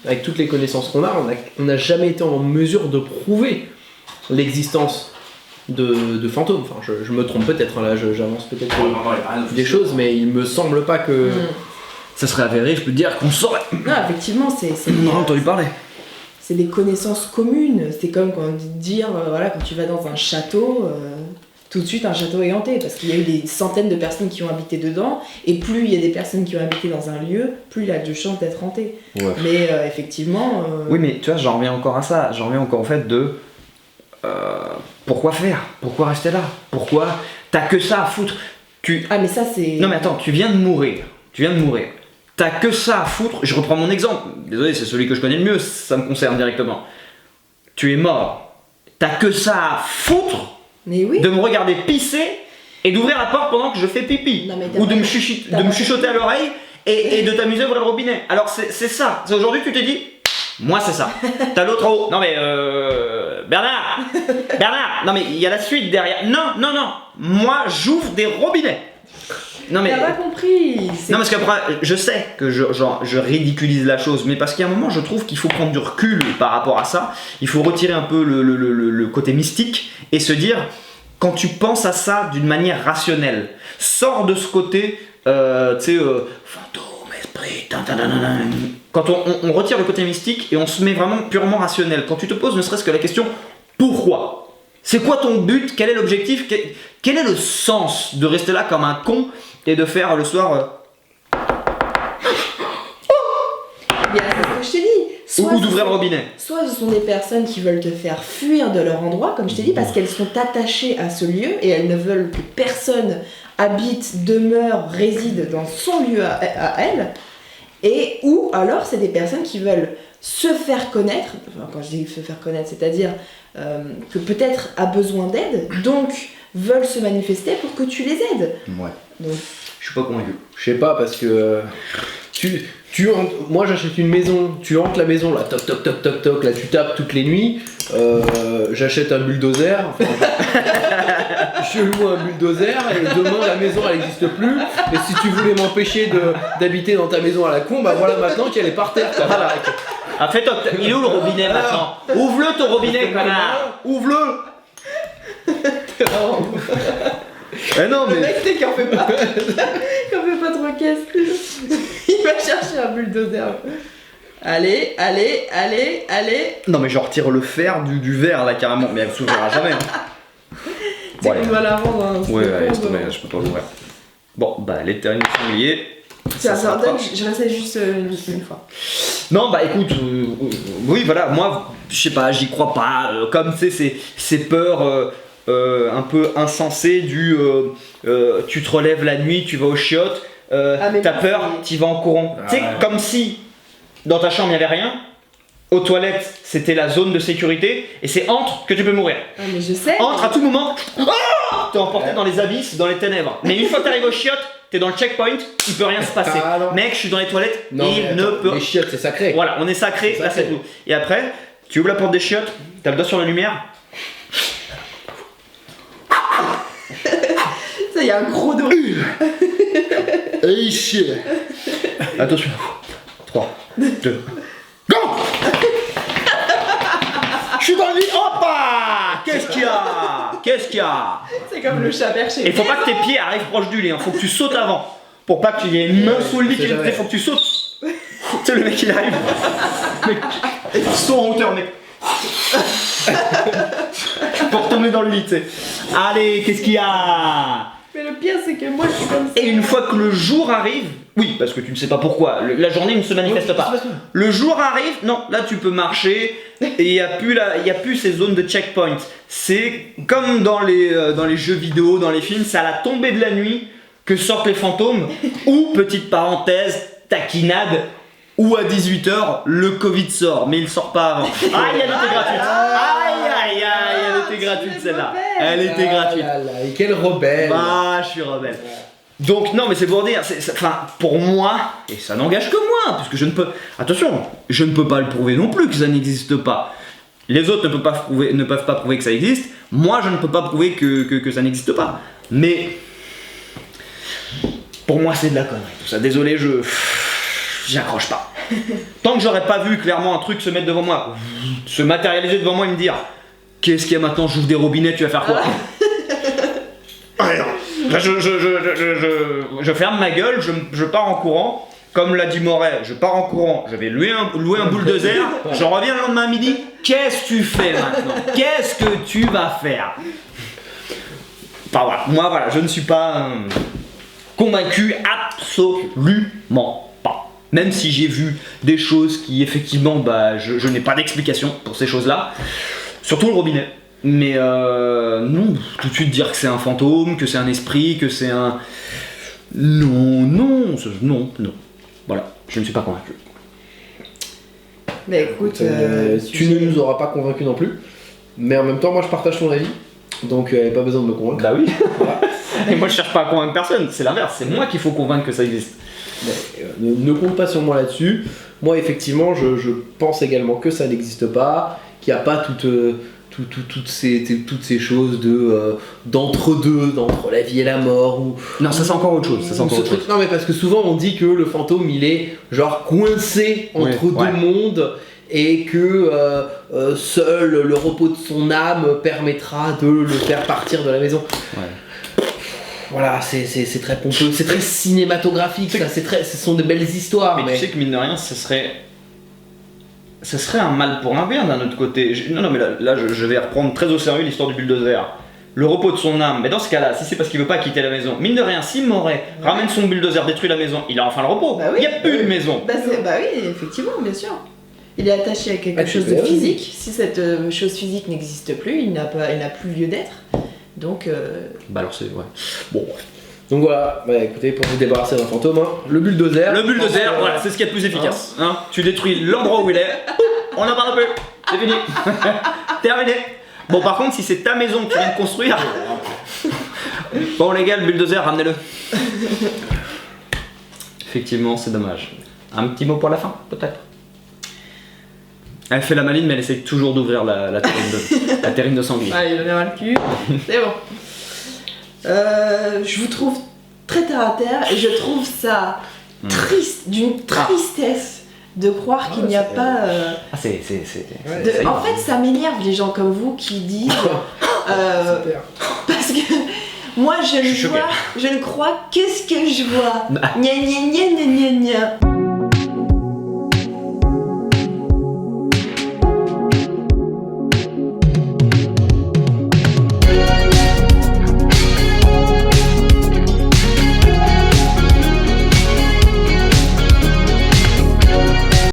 avec toutes les connaissances qu'on a, on n'a jamais été en mesure de prouver l'existence de fantômes. Enfin, je me trompe peut-être, hein, là, j'avance peut-être des choses, mais il me semble pas que. Ça serait avéré, je peux te dire qu'on saurait. Non, effectivement, c'est On aurait entendu parler. c'est des connaissances communes. C'est comme quand on dit de dire, voilà, quand tu vas dans un château, tout de suite un château est hanté, parce qu'il y a eu des centaines de personnes qui ont habité dedans, et plus il y a des personnes qui ont habité dans un lieu, plus il a de chances d'être hanté. Ouais. Mais effectivement... Oui, mais tu vois, j'en reviens encore à ça. J'en reviens encore au fait de. Pourquoi faire? Pourquoi rester là? Pourquoi? T'as que ça à foutre. Ah mais ça c'est... Non, mais attends, tu viens de mourir. Tu viens de mourir. T'as que ça à foutre. Je reprends mon exemple. Désolé, c'est celui que je connais le mieux, ça me concerne directement. Tu es mort. T'as que ça à foutre Mais oui. de me regarder pisser et d'ouvrir la porte pendant que je fais pipi. Non, mais t'as Ou de pas- me, chuchi- t'as de me pas- chuchoter à l'oreille et de t'amuser à ouvrir le robinet. Alors c'est ça. C'est aujourd'hui tu t'es dit, moi c'est ça. T'as l'autre en haut. Non mais Bernard Bernard. Non mais il y a la suite derrière. Non. Moi j'ouvre des robinets. Non mais... T'as pas compris. c'est- Non parce qu'après, je sais que je ridiculise la chose, mais parce qu'il y a un moment, je trouve qu'il faut prendre du recul par rapport à ça. Il faut retirer un peu le côté mystique et se dire, quand tu penses à ça d'une manière rationnelle, sors de ce côté, tu sais, fantôme, esprit, quand on retire le côté mystique et on se met vraiment purement rationnel. Quand tu te poses ne serait-ce que la question, pourquoi ? C'est quoi ton but? Quel est l'objectif? Quel est le sens de rester là comme un con et de faire le soir Bien, c'est ce que je t'ai dit. ou d'ouvrir le robinet? Soit ce sont des personnes qui veulent te faire fuir de leur endroit, comme je t'ai dit, parce qu'elles sont attachées à ce lieu et elles ne veulent que personne habite, demeure, réside dans son lieu à elles. Et ou alors c'est des personnes qui veulent se faire connaître, enfin, quand je dis se faire connaître, c'est-à-dire que peut-être a besoin d'aide, donc veulent se manifester pour que tu les aides. Ouais. Donc, Je suis pas convaincu. Je sais pas, parce que moi j'achète une maison, tu hantes la maison, là, toc toc toc toc toc, là tu tapes toutes les nuits, j'achète un bulldozer, enfin, je loue un bulldozer et demain la maison elle n'existe plus, et si tu voulais m'empêcher d'habiter dans ta maison à la con, bah voilà maintenant qu'elle est par terre, quoi. Voilà. Ah fais top, il est où le robinet maintenant? Ouvre-le ton robinet, connard! Ouvre-le! Eh non le mais... mec c'est qu'il en fait pas, qu'il en fait pas trop caisse. Il va chercher un bulldozer. Allez. Non mais je retire le fer du verre là carrément, mais elle s'ouvrira jamais. Hein. C'est Bon, qu'on allez. doit la vendre. Hein, Ouais, c'est allez, con, c'est tombé, donc. je peux pas l'ouvrir. Bon, bah les terrines de sanglier. Tiens, ça sera donne, pas. je restais juste une fois. Non, bah écoute, oui, voilà, moi, je sais pas, j'y crois pas. Comme tu sais, ces peurs un peu insensé du tu te relèves la nuit, tu vas aux chiottes, mais t'as non, peur, c'est- t'y vas en courant. Tu sais, comme si dans ta chambre il n'y avait rien, aux toilettes c'était la zone de sécurité, et c'est entre que tu peux mourir. Ah, mais je sais. Entre à tout moment, t'es emporté dans les abysses, dans les ténèbres. Mais une fois que t'arrives aux chiottes, t'es dans le checkpoint, il peut rien se passer. Ah, non. Mec, je suis dans les toilettes, Non, mais il ne attends, peut. les chiottes, c'est sacré. Voilà, on est sacré, C'est là c'est sacré. tout. Et après, tu ouvres la porte des chiottes, t'as le doigt sur la lumière. Ça, y a un gros dos. Et chier. Attention. 3, 2. Go. Je suis dans le lit, hop. Qu'est-ce qu'il y a? Qu'est-ce qu'il y a? C'est comme le chat perché. Et faut pas que tes pieds arrivent proche du lit, hein. Faut que tu sautes avant. Pour pas qu'il y ait une main sous le lit, C'est jamais. faut que tu sautes. Tu sais, le mec il arrive. Mec, et tu sautes en hauteur, mec. Pour retomber dans le lit, tu sais. Allez, qu'est-ce qu'il y a? Mais le pire, c'est que moi, je suis comme ça. Et une fois que le jour arrive, oui, parce que tu ne sais pas pourquoi, la journée ne se manifeste pas. Le jour arrive, non, là tu peux marcher et il n'y a plus ces zones de checkpoint. C'est comme dans les jeux vidéo, dans les films, c'est à la tombée de la nuit que sortent les fantômes, ou, petite parenthèse, taquinade, ou à 18h, le Covid sort, mais il sort pas avant. Ah, elle était gratuite. Aïe, elle était gratuite celle-là. Elle était gratuite. Ah là là, et quel rebelle. Ah, je suis rebelle. Donc non, mais c'est pour dire, enfin pour moi, et ça n'engage que moi, puisque je ne peux, attention, je ne peux pas le prouver non plus que ça n'existe pas. Les autres ne peuvent pas prouver que ça existe. Moi, je ne peux pas prouver que ça n'existe pas. Mais pour moi, c'est de la connerie. Tout ça. Désolé, j'accroche pas. Tant que j'aurais pas vu clairement un truc se mettre devant moi, se matérialiser devant moi et me dire, qu'est-ce qu'il y a maintenant? J'ouvre des robinets, tu vas faire quoi? Alors, je ferme ma gueule, je pars en courant. Comme l'a dit Moret, je pars en courant, je vais louer un bulldozer, je reviens le lendemain à midi. Qu'est-ce que tu fais maintenant? Qu'est-ce que tu vas faire? Enfin voilà, moi voilà, je ne suis pas convaincu, absolument pas. Même si j'ai vu des choses qui effectivement, bah, je n'ai pas d'explication pour ces choses-là. Surtout le robinet. Mais non, tout de suite dire que c'est un fantôme, que c'est un esprit, que c'est un... Non. Voilà, je ne suis pas convaincu. Mais écoute, tu ne nous auras pas convaincus non plus. Mais en même temps, moi je partage ton avis. Donc pas besoin de me convaincre. Bah oui. Et moi je cherche pas à convaincre personne, c'est l'inverse, c'est moi qu'il faut convaincre que ça existe. Mais, ne compte pas sur moi là-dessus. Moi effectivement, je pense également que ça n'existe pas, qu'il n'y a pas toutes ces choses d'entre-deux, d'entre la vie et la mort. Ou, Non, ça c'est encore autre chose. Non mais parce que souvent on dit que le fantôme il est genre coincé entre deux mondes et que seul le repos de son âme permettra de le faire partir de la maison. Ouais. Voilà, c'est très pompeux, c'est très cinématographique, ça, ce sont de belles histoires. Mais tu sais que mine de rien, ce serait un mal pour un bien d'un autre côté. Non, mais là je vais reprendre très au sérieux l'histoire du bulldozer. Le repos de son âme, mais dans ce cas-là, si c'est parce qu'il veut pas quitter la maison, mine de rien, si Moret ramène son bulldozer, détruit la maison, il a enfin le repos. Bah oui. Il n'y a plus de maison. Bah oui, effectivement, bien sûr. Il est attaché à quelque chose de oui. physique. Si cette chose physique n'existe plus, il n'a plus lieu d'être. Donc, Bah alors c'est ouais. Bon. Donc voilà, bah écoutez, pour vous débarrasser d'un fantôme, hein, le bulldozer. Le bulldozer, voilà, c'est ce qu'il y a de plus efficace. Hein, tu détruis l'endroit où il est, on n'en parle plus, c'est fini. Terminé. Bon, par contre, si c'est ta maison que tu viens de construire, bon les gars, le bulldozer, ramenez-le. Effectivement, c'est dommage. Un petit mot pour la fin, peut-être. Elle fait la maline, mais elle essaie toujours d'ouvrir la terrine de sanglier. allez, il en a mal le cul. C'est bon. Je vous trouve très terre à terre et je trouve ça triste, d'une tristesse de croire qu'il n'y a pas. Ah, c'est. En fait, ça m'énerve les gens comme vous qui disent. Parce que moi, je ne crois. Qu'est-ce que je vois? Gna gna gna gna gna gna.